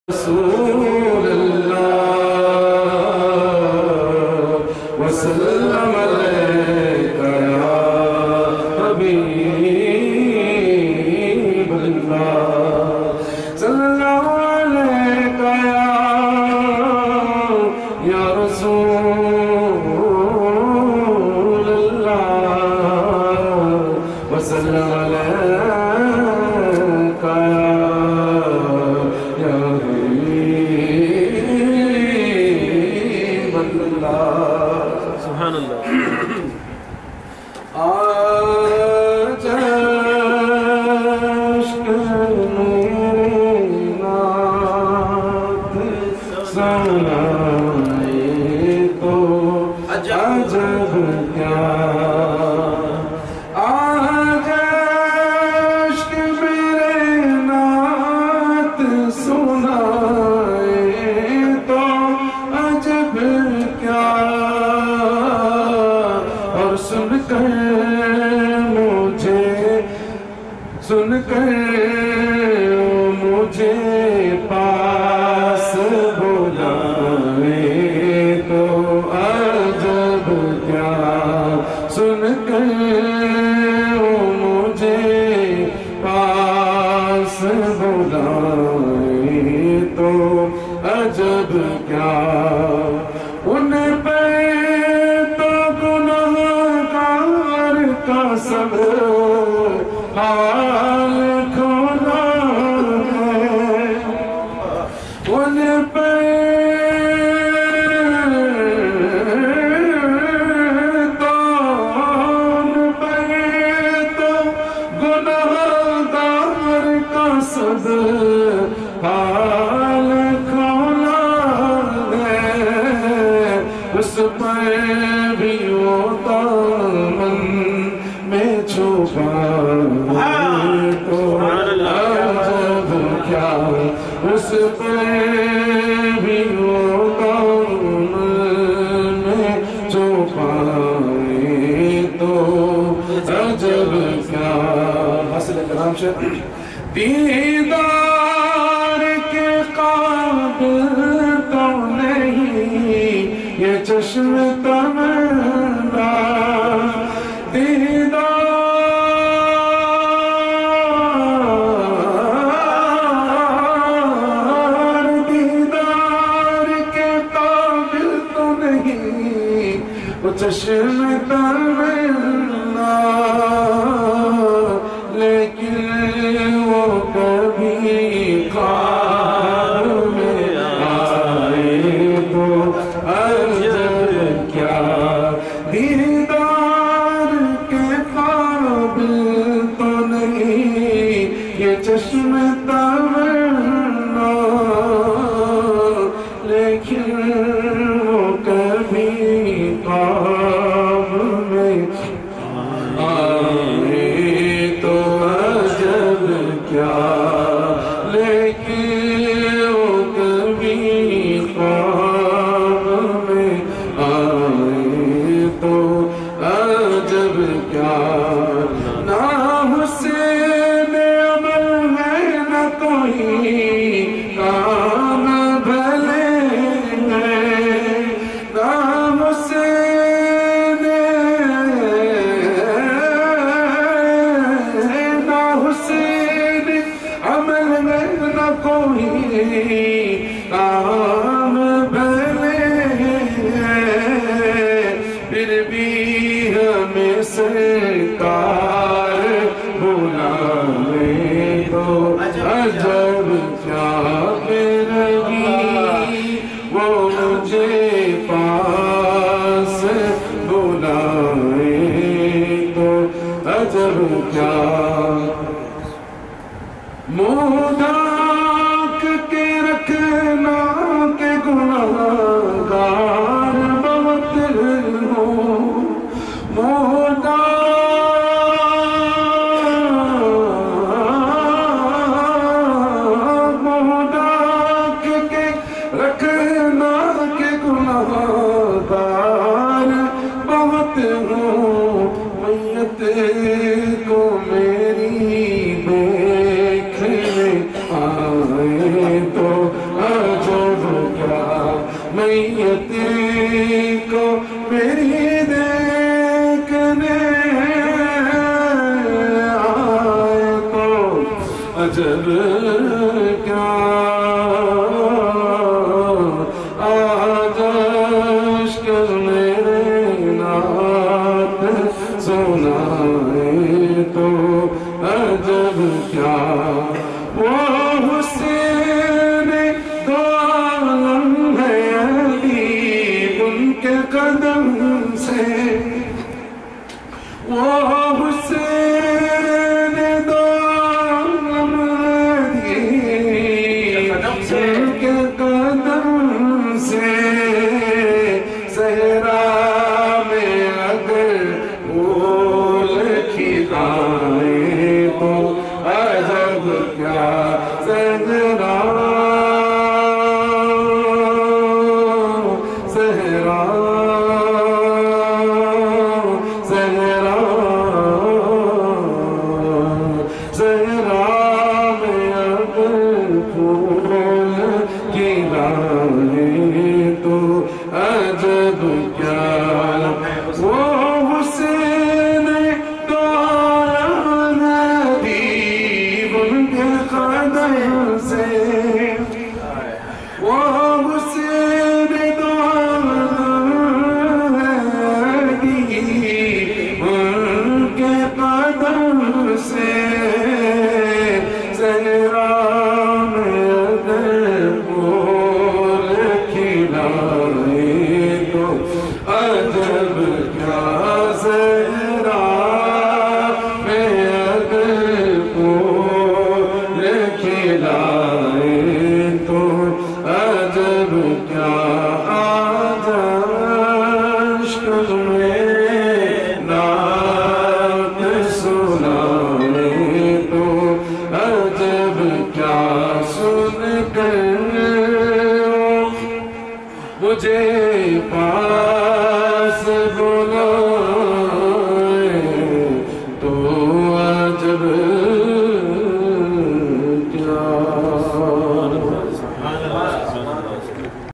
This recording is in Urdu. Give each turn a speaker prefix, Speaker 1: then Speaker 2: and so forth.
Speaker 1: رسول اللہ وسلم علیک یا حبیب اللہ صلی اللہ علیک یا رسول اللہ وسلم علیک یا حبیب اللہ
Speaker 2: سبحان اللہ
Speaker 1: آج عشق میرے نات سنائے تو عجب کیا آج عشق میرے نات سنائے تو عجب کیا اور سن کر مجھے پاس بلائے تو عجب کیا سن کر مجھے پاس بلائے تو عجب کیا ان پہ تو گناہگار کا سب حال کھولا ہے ان پہ تو گناہگار کا سب حال کھولا ہے اس پر بھی وہ دامن میں چھپا تو عجب کیا اس پہ بھی وہ دامن میں چھپائے تو عجب کیا حاصل کرام سے دیدار کے قابل تو نہیں یہ چشم تمنا دیدار کے قابل تو نہیں وہ چشم تمنا لیکن وہ کبھی خواب میں آئے تو عجب کیا دیدار کے قابل تو نہیں یہ چشم تمنا لیکن وہ کبھی خواب میں آئے تو عجب کیا لیکن وہ کبھی خواب میں آئے تو عجب کیا نہ حسین عمل ہے نہ کوئی کام بھلے ہیں نہ حسین عمل میں نہ کوئی کام بھلے پھر بھی ہمیں سرکار بلائے تو عجب کیا پھر بھی وہ مجھے پاس بلائے تو عجب کیا منہ ڈھانک کے رکھنا کہ گناہگار بہت ہوں منہ ڈھانک کے رکھنا کہ گناہگار بہت ہوں میت کو میں میتی کو میری دیکھنے آئے تو عجب کیا آج عشق میرے نعت سنائے تو عجب کیا وہ حسین دو عالم ہے علی ان کے قدم سے وہ حسین دو عالم علی ان کے قدم سے صحرا میں اگر پھول کھلائے تو عجب کیا صحرا صحرا صحرا صحرا میں اگر پھول کھلائے تو عجب کیا وہ حسین دو عالم علی ان کے قدم سے وہ حسین دو عالم علی ان کے قدم سے صحرا میں اگر پھول کھلائے تو عجب کیا صحرا میں اگر پھول کھلائے تو عجب کیا آج عشق میں نعت سنائے تو عجب کیا سن کر مجھے